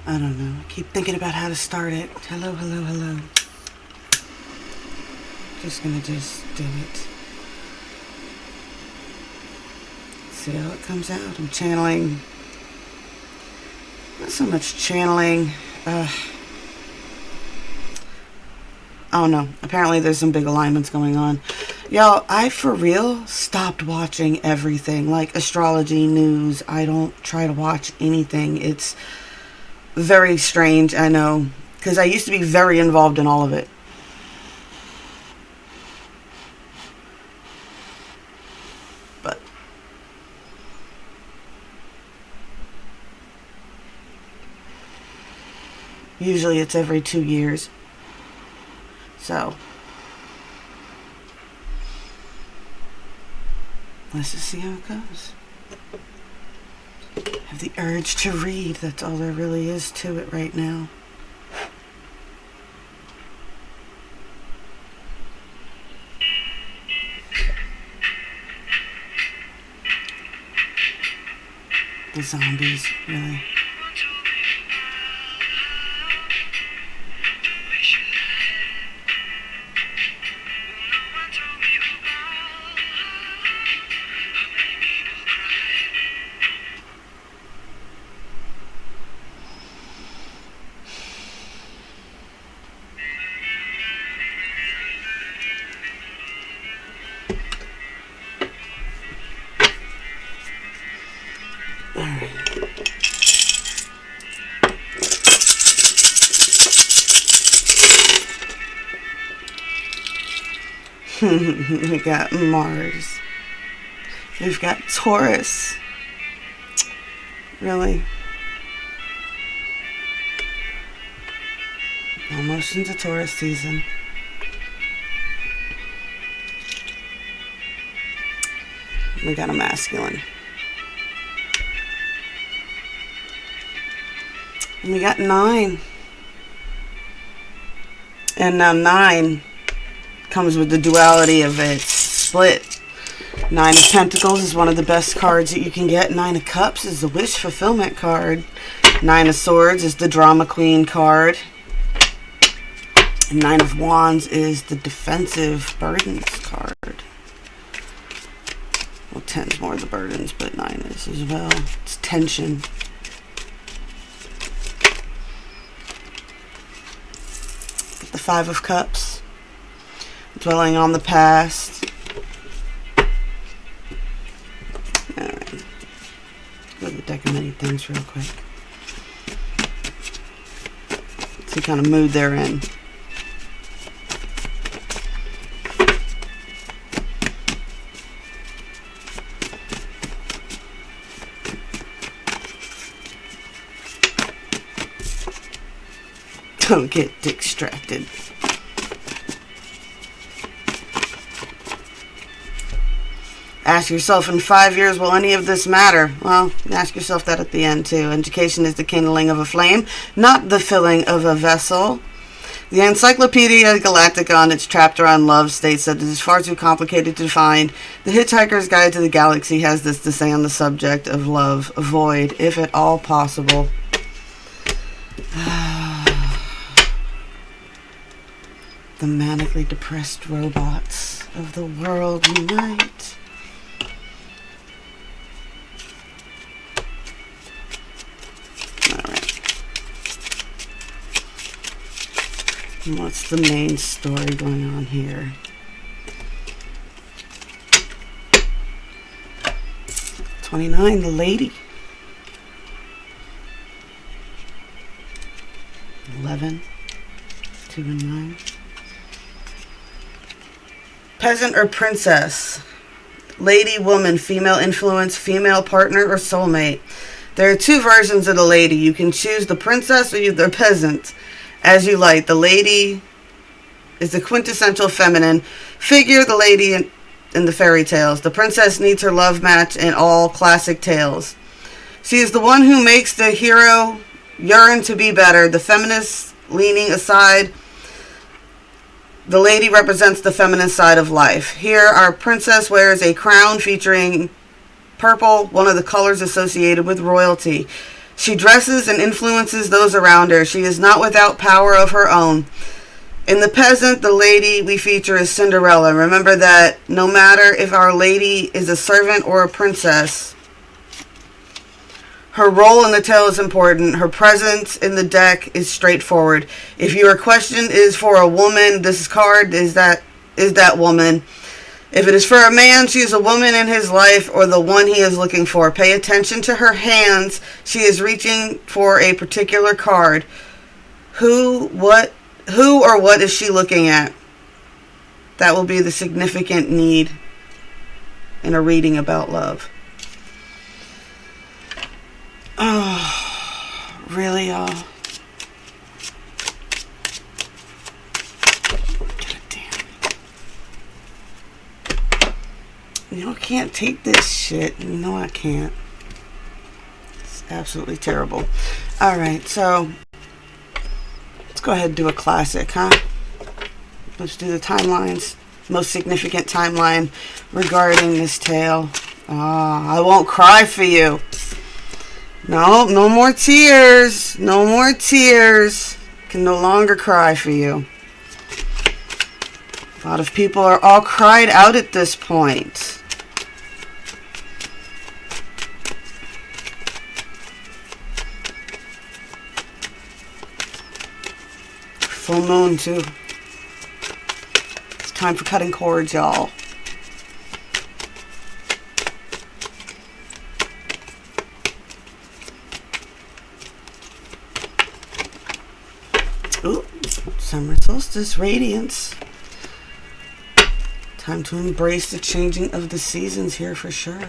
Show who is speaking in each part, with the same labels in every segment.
Speaker 1: I don't know. I keep thinking about how to start it. Hello, hello, hello. Just gonna do it. See how it comes out. I'm channeling. Not so much channeling. Oh no, apparently there's some big alignments going on. Y'all, I for real stopped watching everything, like astrology, news. I don't try to watch anything. It's very strange, I know, because I used to be very involved in all of it. But usually it's every 2 years. So let's just see how it goes. I have the urge to read. That's all there really is to it right now. The zombies, really. We got Mars. We've got Taurus. Really? Almost into Taurus season. We got a masculine. And we got 9. And now 9 comes with the duality of its split. 9 of Pentacles is one of the best cards that you can get. 9 of Cups is the wish fulfillment card. 9 of Swords is the drama queen card. And 9 of Wands is the defensive burdens card. Well, 10's more the burdens, but 9 is as well. It's tension. The 5 of Cups. Dwelling on the past. Alright. Go to the deck of many things real quick. See what kind of mood they're in. Don't get distracted. Ask yourself, in 5 years, will any of this matter? Well, ask yourself that at the end, too. Education is the kindling of a flame, not the filling of a vessel. The Encyclopedia Galactica, on its chapter on love, states that it is far too complicated to define. The Hitchhiker's Guide to the Galaxy has this to say on the subject of love. Avoid, if at all possible. The manically depressed robots of the world unite. What's the main story going on here? $29, the lady. 11, 2 and 9. Peasant or princess. Lady, woman, female influence, female partner, or soulmate. There are 2 versions of the lady. You can choose the princess or the peasant. As you like. The lady is the quintessential feminine figure, the lady in the fairy tales. The princess needs her love match in all classic tales. She is the one who makes the hero yearn to be better. The feminist leaning aside. The lady represents the feminine side of life. Here, our princess wears a crown featuring purple, one of the colors associated with royalty. She dresses and influences those around her. She is not without power of her own. In The Peasant, the lady we feature is Cinderella. Remember that no matter if our lady is a servant or a princess, her role in the tale is important. Her presence in the deck is straightforward. If your question is for a woman, this card is that woman. If it is for a man, she is a woman in his life or the one he is looking for. Pay attention to her hands. She is reaching for a particular card. Who or what is she looking at? That will be the significant need in a reading about love. Oh, really, y'all? God damn. You know, I can't take this shit. You know I can't. It's absolutely terrible. Alright, so let's go ahead and do a classic, huh? Let's do the timelines. Most significant timeline regarding this tale. I won't cry for you. No more tears. No more tears. Can no longer cry for you. A lot of people are all cried out at this point. Full moon, too. It's time for cutting cords, y'all. Ooh, summer solstice radiance. Time to embrace the changing of the seasons here for sure.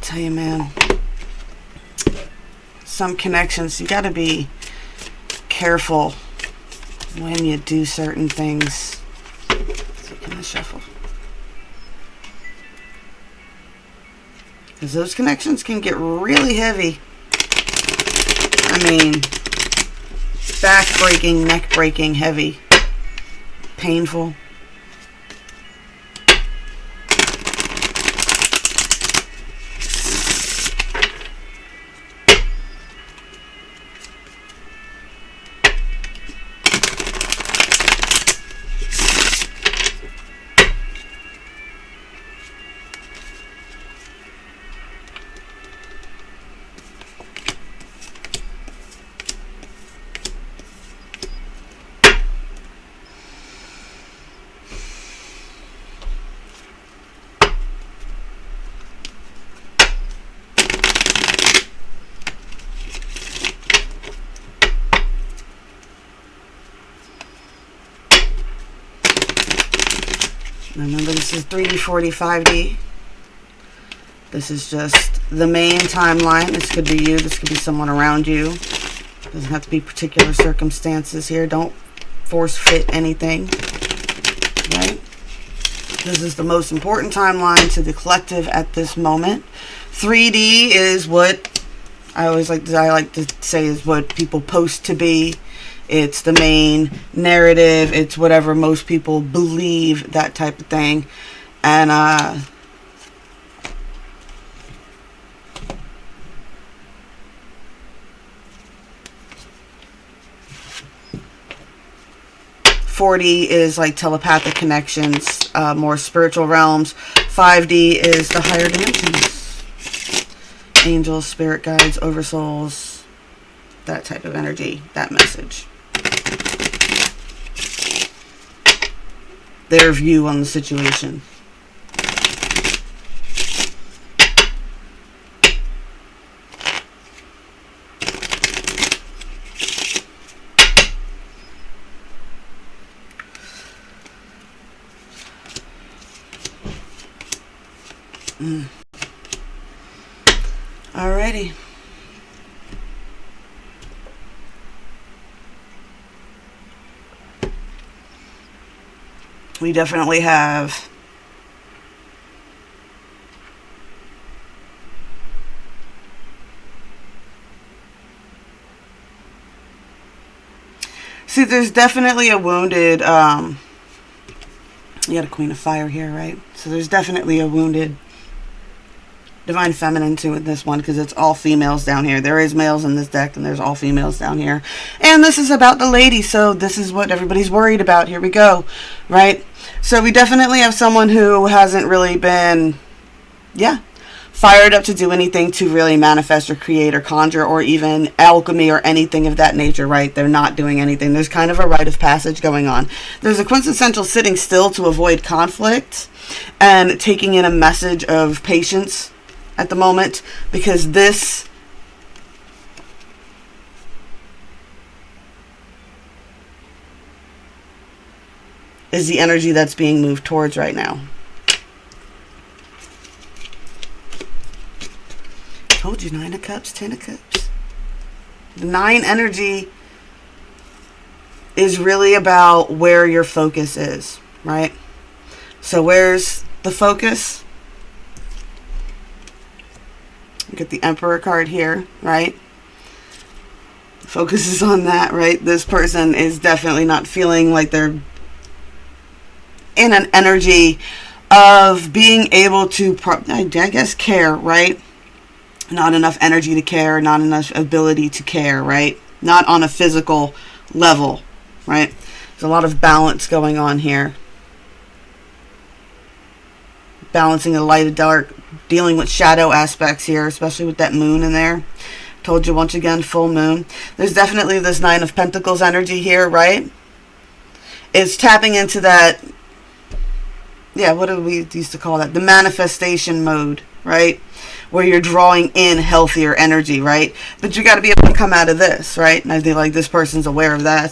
Speaker 1: Tell you, man, some connections, you gotta be careful when you do certain things. So can I shuffle? Because those connections can get really heavy. I mean, back breaking, neck breaking, heavy, painful. Remember, this is 3D, 4D, 5D. This is just the main timeline. This could be you. This could be someone around you. Doesn't have to be particular circumstances here. Don't force fit anything. Right? This is the most important timeline to the collective at this moment. 3D is what I like to say is what people post to be. It's the main narrative. It's whatever most people believe, that type of thing. And 4D is like telepathic connections, more spiritual realms. 5D is the higher dimensions. Angels, spirit guides, oversouls, that type of energy, that message. Their view on the situation. Alrighty. We definitely have See, there's definitely a wounded, you got a Queen of Fire here, right? So there's definitely a wounded Divine Feminine too in this one, because it's all females down here. There is males in this deck, and there's all females down here. And this is about the lady, so this is what everybody's worried about. Here we go, right? So we definitely have someone who hasn't really been, fired up to do anything to really manifest or create or conjure or even alchemy or anything of that nature, right? They're not doing anything. There's kind of a rite of passage going on. There's a quintessential sitting still to avoid conflict and taking in a message of patience at the moment, because this is the energy that's being moved towards right now. Told you, 9 of Cups, 10 of Cups. The 9 energy is really about where your focus is, right? So where's the focus? Get the Emperor card here, right? Focus is on that, right? This person is definitely not feeling like they're in an energy of being able to, I guess, care, right? Not enough energy to care, not enough ability to care, right? Not on a physical level, right? There's a lot of balance going on here. Balancing the light and dark, dealing with shadow aspects here, especially with that moon in there. Told you once again, full moon. There's definitely this 9 of Pentacles energy here, right? It's tapping into that, what do we used to call that? The manifestation mode, right? Where you're drawing in healthier energy, right? But you got to be able to come out of this, right? And I think like this person's aware of that.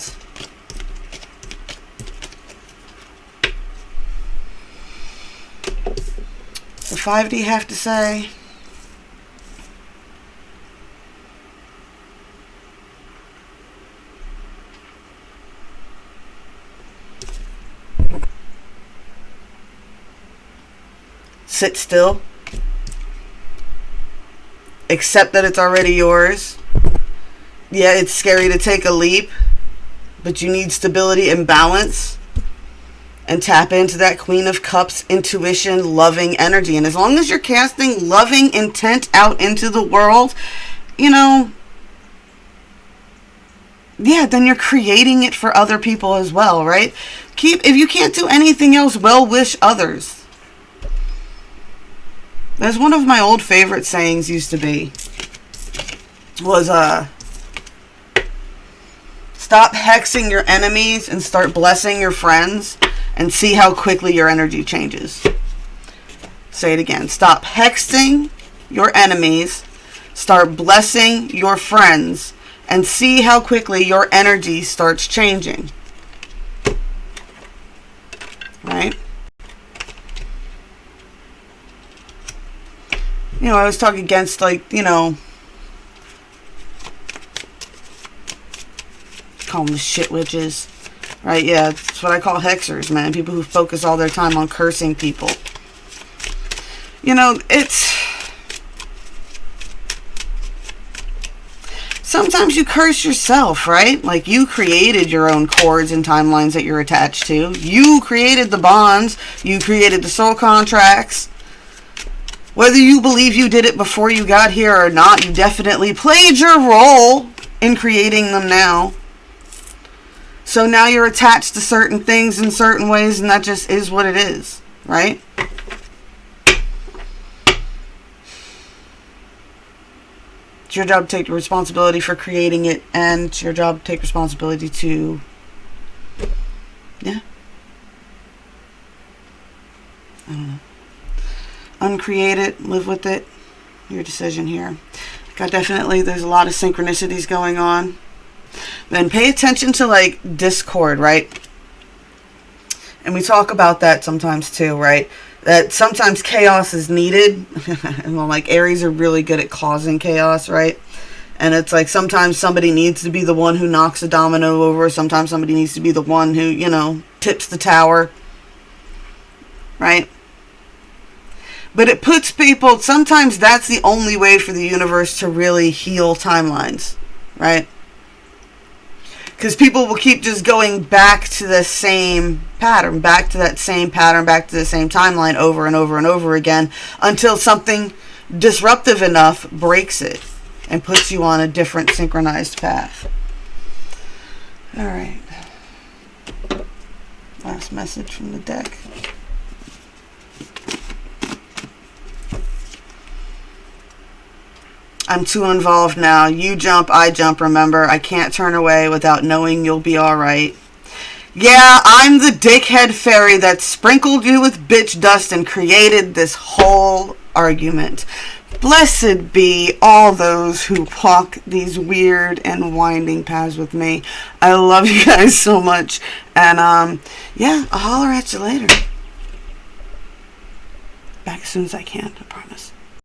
Speaker 1: So 5D have to say? Sit still. Accept that it's already yours. Yeah, it's scary to take a leap, but you need stability and balance. And tap into that Queen of Cups, intuition, loving energy. And as long as you're casting loving intent out into the world, then you're creating it for other people as well, right? If you can't do anything else, well wish others. There's one of my old favorite sayings used to be, was stop hexing your enemies and start blessing your friends, and see how quickly your energy changes. Say it again. Stop hexing your enemies, start blessing your friends, and see how quickly your energy starts changing. Right? I always talk against, call them the shit witches. Right, yeah, that's what I call hexers, man. People who focus all their time on cursing people. It's... Sometimes you curse yourself, right? Like, you created your own cords and timelines that you're attached to. You created the bonds. You created the soul contracts. Whether you believe you did it before you got here or not, you definitely played your role in creating them now. So now you're attached to certain things in certain ways, and that just is what it is, right? It's your job to take responsibility for creating it, and it's your job to take responsibility to, I don't know. Uncreate it, live with it. Your decision here. There's a lot of synchronicities going on. Then pay attention to discord, right? And we talk about that sometimes too, right? That sometimes chaos is needed. And Aries are really good at causing chaos, right? And it's sometimes somebody needs to be the one who knocks a domino over. Sometimes somebody needs to be the one who, tips the tower. Right? But it puts people, sometimes that's the only way for the universe to really heal timelines, right? Because people will keep just going back to the same pattern, back to that same pattern, back to the same timeline over and over and over again until something disruptive enough breaks it and puts you on a different synchronized path. All right. Last message from the deck. I'm too involved now. You jump, I jump, remember. I can't turn away without knowing you'll be alright. Yeah, I'm the dickhead fairy that sprinkled you with bitch dust and created this whole argument. Blessed be all those who walk these weird and winding paths with me. I love you guys so much. And, yeah, I'll holler at you later. Back as soon as I can, I promise.